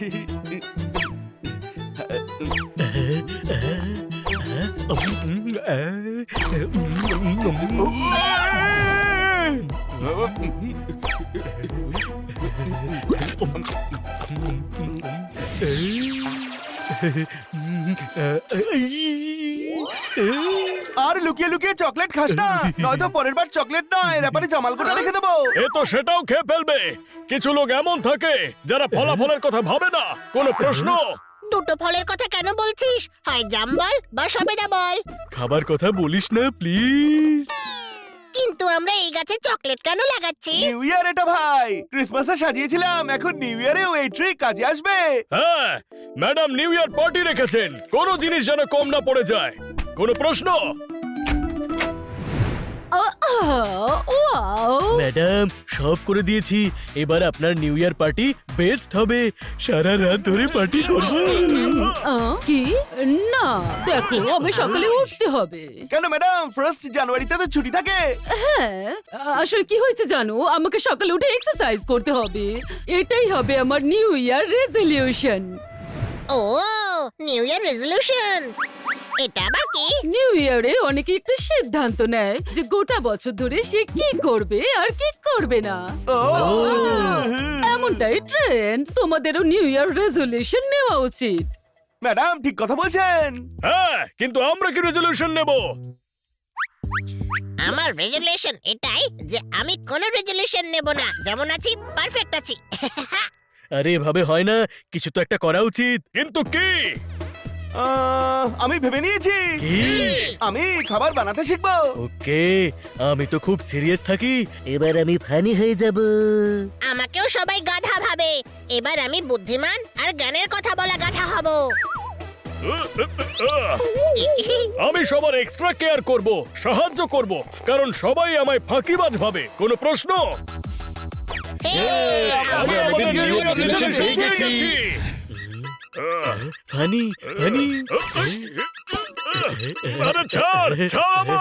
আর লুকিয়ে লুকিয়ে চকলেট খাস না, নয়তো পরের বার চকলেট নয় র্যাপারে জামাল কোটা রেখে দেবো। এ তো সেটাও খেয়ে ফেলবে। কিছু লোক এমন থাকে যারা ফলাফলের কথা ভাবে না। কোনো প্রশ্ন? দুটো ফলের কথা কেন বলছিস? হয় জাম বল বা সবেদা বল। খাবার কথা বলিস না প্লিজ। কিন্তু আমরা এই গাছে চকলেট কেন লাগাচ্ছি? নিউ ইয়ার এটা ভাই, ক্রিসমাসে সাজিয়েছিলাম, এখন নিউ ইয়ারেও এই ট্রিক কাজে আসবে। হ্যাঁ, ম্যাডাম নিউ ইয়ার পার্টি রেখেছেন, কোনো জিনিস যেন কম না পড়ে যায়। কোনো প্রশ্ন? ম্যাডাম সব করে দিয়েছি, এবার আপনার নিউ ইয়ার পার্টি বেস্ট হবে। সারা রাত ধরে পার্টি করব। কি না, দেখো আমি সকালে উঠতে হবে। কেন ম্যাডাম, 1 জানুয়ারিতে তো ছুটি থাকে। হ্যাঁ, আসলে কি হয়েছে জানো, আমাকে সকালে উঠে এক্সারসাইজ করতে হবে। এটাই হবে আমার নিউ ইয়ার রেজলিউশন। ও, নিউ ইয়ার রেজলিউশন, এটা আবার কি? নিউ ইয়ারে অনেকে একটা সিদ্ধান্ত নেয় যে গোটা বছর ধরে সে কি করবে আর কি করবে না। ও এমনটাই ট্রেন্ড, তোমাদেরও নিউ ইয়ার রেজলিউশন নেওয়া উচিত। ম্যাডাম ঠিক কথা বলছেন। হ্যাঁ, কিন্তু আমরা কি রেজলিউশন নেব? আমার রেজলিউশন এটাই যে আমি কোনো রেজলিউশন নেব না, যেমন আছি পারফেক্ট আছি। আরে এভাবে হয় না, কিছু তো একটা করা উচিত। কিন্তু কি? আমি ভেবে নিয়েছি, আমি খাবার বানাতে শিখবো। ওকে, আমি তো খুব সিরিয়াস থাকি, এবার আমি ফানি হয়ে যাব। আমাকেও সবাই গাধা ভাবে, এবার আমি বুদ্ধিমান আর জ্ঞানের কথা বলা গাধা হব। আমি সবার এক্সট্রা কেয়ার করব, সাহায্য করব, কারণ সবাই আমায় ফাঁকিবাজ ভাবে। কোনো প্রশ্ন? আমি আমাদের New new Year resolution resolution পেয়ে পেয়ে গেছি। গেছি। ফানি ফানি আরে ছাড় ছাড় আমায়।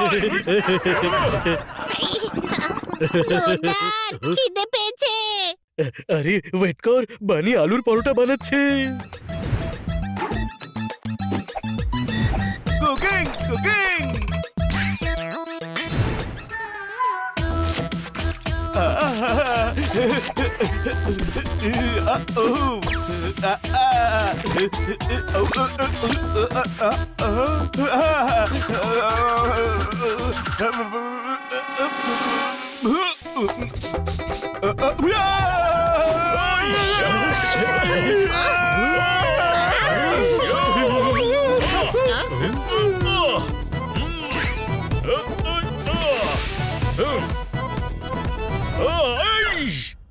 জোরদার খিদে পেয়েছে। আরে ওয়েট কর, বানি আলুর পরোটা বানাচ্ছে। Cooking cooking.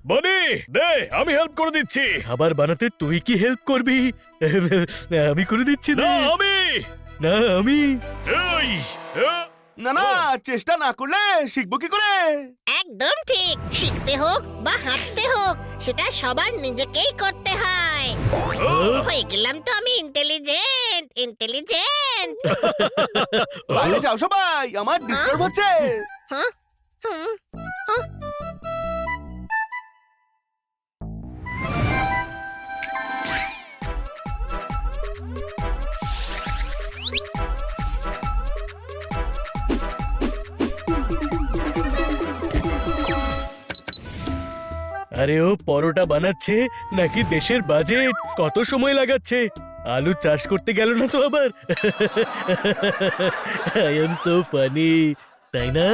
বানি দে, আমি হেল্প করে দিচ্ছি। খাবার বানাতে তুই কি হেল্প করবি? আমি করে দিচ্ছি। না আমি, না আমি। না না, চেষ্টা না করলে শিখবো কি করে? একদম ঠিক, শিখতে হোক বা হাঁটতে হোক সেটা সবার নিজেকেই করতে হয়। হয়ে গেলাম তো আমি ইন্টেলিজেন্ট ইন্টেলিজেন্ট। বাইরে যাও সবাই, আমার ডিস্টার্ব হচ্ছে। হ্যাঁ হুম, হ্যাঁ। আরে ও পরোটা বানাচ্ছে নাকি দেশের বাজেট? কত সময় লাগাচ্ছে? আলু চাষ করতে গেল না তো আবার? আই এম সো ফানি, তাই না?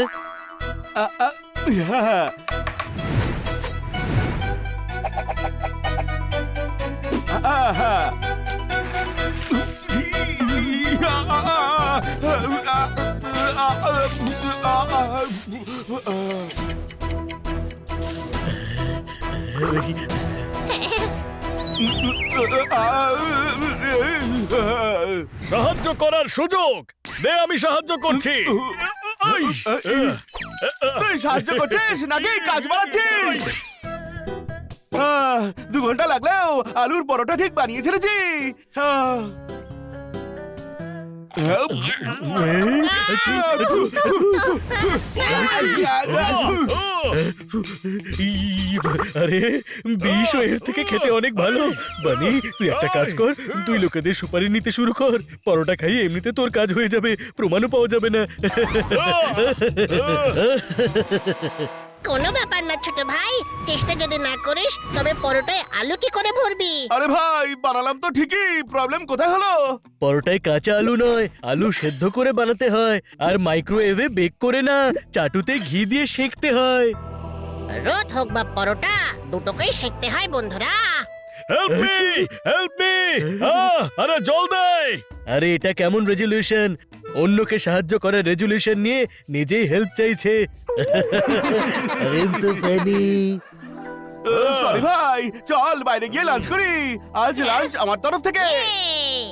সাহায্য করার সুযোগ দে, আমি সাহায্য করছি। তুই সাহায্য করছিস নাকি কাজ বাড়াচ্ছিস? 2 ঘন্টা লাগলেও আলুর পরোটা ঠিক বানিয়ে ছেড়েছি। আরে বিষ এর থেকে খেতে অনেক ভালো। বানি, তুই একটা কাজ কর, তুই লোকেদের সুপারি নিতে শুরু কর। পরোটা খাইয়ে এমনিতে তোর কাজ হয়ে যাবে, প্রমাণও পাওয়া যাবে না। কোনো ব্যাপার না ছোট ভাই, চেষ্টা যদি না করিস তবে পরোটায় আলু কি করে ভরবি? আরে ভাই, বানালাম তো ঠিকই, প্রবলেম কোথায় হলো? পরোটায় কাঁচা আলু নয়, আলু সেদ্ধ করে বানাতে হয়, আর মাইক্রোওয়েভে বেক করে না, চাটুতে ঘি দিয়ে সেঁকতে হয়। রোদ হোক বা পরোটা, দুটোকেই শিখতে হয় বন্ধুরা। Help me, help me! আরে জল দে! আরে এটা কেমন রেজুলেশন? অন্যকে সাহায্য করার রেজুলেশন নিয়ে নিজেই হেল্প চাইছে। সরি ভাই, চল বাইরে গিয়ে লাঞ্চ করি। আজ লাঞ্চ আমার তরফ থেকে। এই,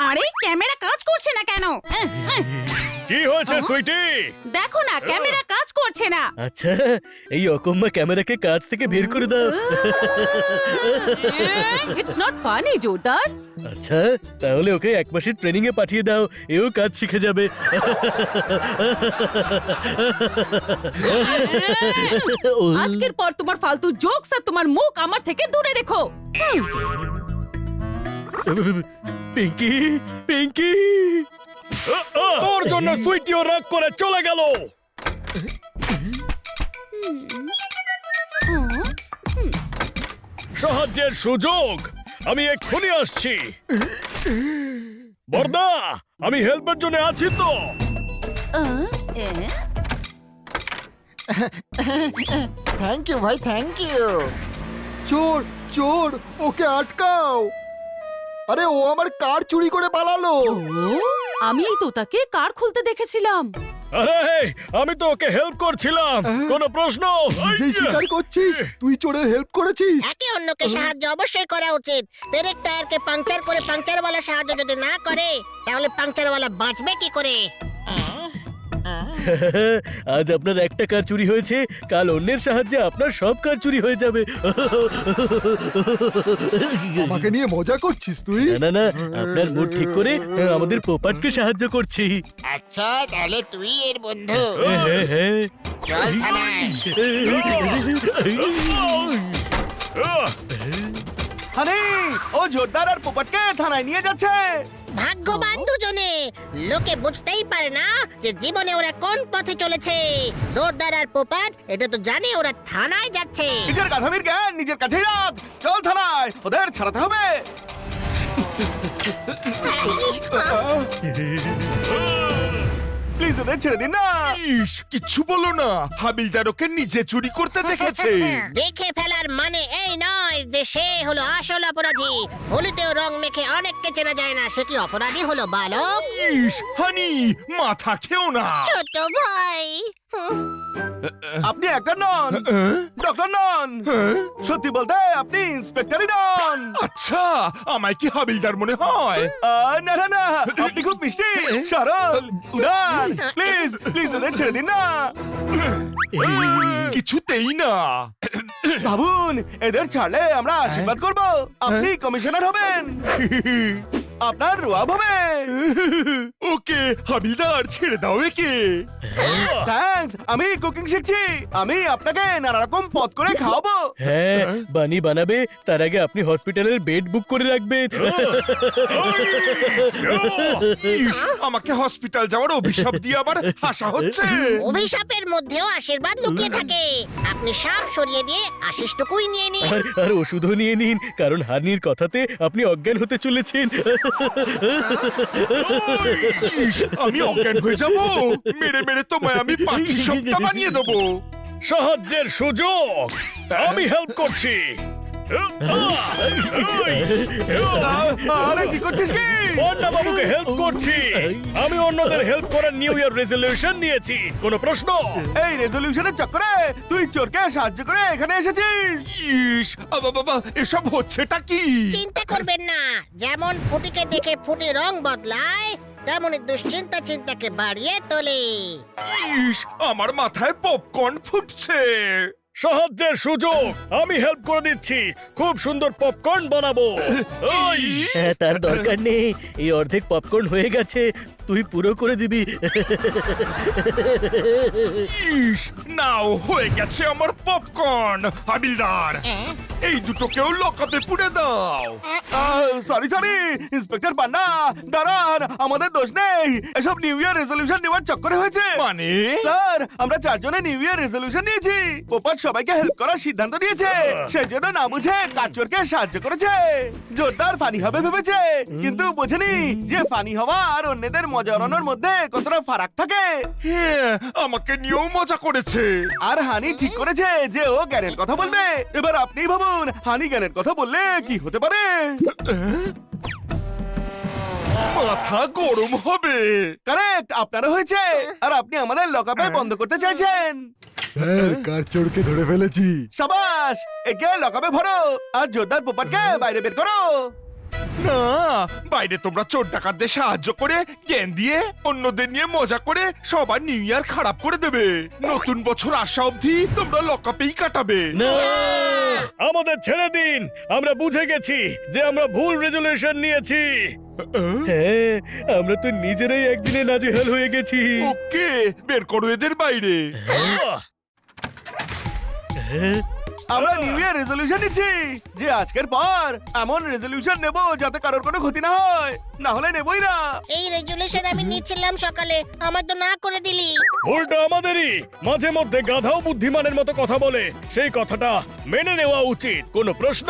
আরে ক্যামেরা কাজ করছে না কেন? কি হয়েছে সুইটি? দেখো না, ক্যামেরা কাজ করছে না। আচ্ছা, এই অকম্মা ক্যামেরাকে কাজ থেকে বের করে দাও। ইটস নট ফানি জোরদার। আচ্ছা, তাহলে ওকে 1 মাসের ট্রেনিং এ পাঠিয়ে দাও, এও কাজ শিখে যাবে। আজকের পর তোমার ফালতু জোকস আর তোমার মুখ আমার থেকে দূরে রেখো। পিঙ্কি, পিঙ্কি! তোর জন্য সুইটিও রাগ করে চলে গেল। সাহায্যের সুযোগ, আমি এক্ষুনি আসছি। বর্দা, আমি হেল্পের জন্য আছি তো। থ্যাংক ইউ ভাই, থ্যাংক ইউ। চোর চোর, ওকে আটকাও। আরে ও আমার কার চুরি করে পালালো। আমি তো তাকে কার খুলতে দেখেছিলাম। আরে আমি তো ওকে হেল্প করছিলাম, কোনো প্রশ্ন? নিজেই স্বীকার করছিস তুই চোরের হেল্প করেছিস? একে অন্যকে সাহায্য অবশ্যই করা উচিত। ব্রেক টায়ারকে পাংচার করে পাংচারওয়ালা সাহায্য যদি না করে, তাহলে পাংচারওয়ালা বাঁচবে কি করে? আজ আপনার একটা কার চুরি হয়েছে, কাল অন্যের সাহায্যে আপনার সব কার চুরি হয়ে যাবে। আমাকে নিয়ে মজা করছিস তুই? না না না, আপনার মুড ঠিক করে আমাদের পোপাটকে সাহায্য করছি। আচ্ছা, তাহলে তুই এর বন্ধু। হ্যাঁ, হ্যাঁ। চল থানায়। হানি, ও জোরদার আর পোপটকে থানায় নিয়ে যাচ্ছে। ভাগ্যবান দুজনে, লোকে বুঝতেই পারে না যে জীবনে ওরা কোন পথে চলেছে। জোরদার আর পোপাট এটা তো জানে ওরা থানায় যাচ্ছে। নিজের গাধামির জ্ঞান নিজের কাছেই রাখ। চল থানায়, ওদের ছাড়াতে হবে। প্লিজ ওদের ছেড়ে দিন না। ইস, কিচ্ছু বলো না, হাবিলদার ওকে নিজে চুরি করতে দেখেছে। দেখে ফেলার মানে এই নয় যে সে হলো আসল অপরাধী। হলুদেও রং মেখে অনেককে চেনা যায় না, সে কি অপরাধী হলো বালক? ইস, হানি, মাথা খেও না। ছোট ভাই, আপনি একটা নন, ডক্টর নন, সত্যি বলতে আপনি ইন্সপেক্টরই নন। আচ্ছা, আমায় কি হাবিলদার মনে হয়? না না না, আপনি খুব মিষ্টি, সরল, উদার। প্লিজ প্লিজ ওদের ছেড়ে দিন না। কিছুতেই না। ভাবুন, এদের ছাড়লে আমরা আশীর্বাদ করব, আপনি কমিশনার হবেন, আপনার রোয়াব হবে। ওকে হাবিলদার, ছেড়ে দাও একে। থ্যাঙ্কস, আমি কুকিং শিখছি, আমি আপনাকে নানা রকম পদ করে খাওয়াবো। হ্যাঁ, বানি বানাবে, তার আগে আপনি হসপিটালের বেড বুক করে রাখবেন। ইস, আমাকে হসপিটাল যাওয়ার অভিশাপ দিয়ে আবার হাসা হচ্ছে। অভিশাপের মধ্যেও আশীর্বাদ লুকিয়ে থাকে। আপনি সাপ সরিয়ে দিয়ে আশিসটুকুই নিয়ে নিন। আর ওষুধও নিয়ে নিন, কারণ হানির কথাতে আপনি অজ্ঞান হতে চলেছেন। ইস, আমি অজ্ঞান হয়ে যাব। মেরে মেরে তোমায় আমি পাখি সপ্তাহ বানিয়ে দেবো। সাহায্যের সুযোগ, আমি হেল্প করছি। আরে কি করছিস কি? পন্ডা বাবুকে হেল্প করছি। আমি অন্যদের হেল্প করার নিউ ইয়ার রেজলিউশন নিয়েছি, কোনো প্রশ্ন? এই রেজলিউশনের চক্করে তুই চোরকে সাহায্য করে এখানে এসেছিস। ইস, বাবা, এসব হচ্ছেটা কি? চিন্তা করবেন না, যেমন ফুটিকে দেখে ফুটি রং বদলায়, তেমনি দুশ্চিন্তা চিন্তাকে বাড়িয়ে তোলে। ইস, আমার মাথায় পপকর্ন ফুটছে। সাহায্যের সুযোগ, আমি হেল্প করে দিচ্ছি, খুব সুন্দর পপকর্ন বানাবো। ওই হ্যাঁ, তার দরকার নেই, এই অর্ধেক পপকর্ন হয়ে গেছে, তুই পুরো করে দিবি। ইস, নাও হয়ে গেছে আমার পপকর্ন। হাবিলদার, এই দুটোকেও লকআপে পুরে দাও। সরি সরি ইন্সপেক্টর পান্না, দাঁড়ান, আমাদের দোষ নেই, এসব নিউ ইয়ার রেজলিউশন নেওয়ার চক্করে হয়েছে। মানে স্যার, আমরা চারজনে নিউ ইয়ার রেজলিউশন নিয়েছি। পোপট সবাইকে হেল্প করার সিদ্ধান্ত নিয়েছে, সেজন্য না বুঝে কাঠচোরকে সাহায্য করেছে। জোরদার ফানি হবে ভেবেছে, কিন্তু বোঝেনি যে ফানি হওয়া আর অন্যদের মজা ওড়ানোর মধ্যে কতটা ফারাক থাকে। হ্যাঁ, আমাকে নিয়েও মজা করেছে। আর হানি ঠিক করেছে যে ও জ্ঞানের কথা বলবে। এবার আপনিই ভাবুন, হানি জ্ঞানের কথা বললে কি হতে পারে। মাথা গরম হবে। কারেক্ট, আপনারও হয়েছে। আর আপনি আমাদের লকআপে বন্ধ করতে চাইছেন। স্যার কার চোরকে ধরে ফেলেছি। সাবাস, একে লকআপে ভরো আর জোরদার পোপটকে বাইরে বের করো। না, বাইরে তোমরা চোর ডাকাতদের সাহায্য করে, জ্ঞান দিয়ে, অন্যদের নিয়ে মজা করে সবার নিউ ইয়ার খারাপ করে দেবে। নতুন বছর আসা অবধি তোমরা লকআপেই কাটাবে। না, আমাদের ছেড়ে দিন, আমরা বুঝে গেছি যে আমরা ভুল রেজলিউশন নিয়েছি। হ্যাঁ, আমরা তো নিজেরাই একদিনে নাজেহাল হয়ে গেছি। ওকে, বের করো এদের বাইরে। আমরা নিউ ইয়ার রেজলিউশন নিচ্ছি যে আজকের পর এমন রেজলিউশন নেব যাতে কারোর কোনো ক্ষতি না হয়, না হলে নেবই না। এই রেজুলেশন আমি নিচ্ছিলাম সকালে, আমার তো না করে দিলি। ভুলটা আমাদেরই। মাঝে মধ্যে গাধাও বুদ্ধিমানের মতো কথা বলে, সেই কথাটা মেনে নেওয়া উচিত। কোনো প্রশ্ন?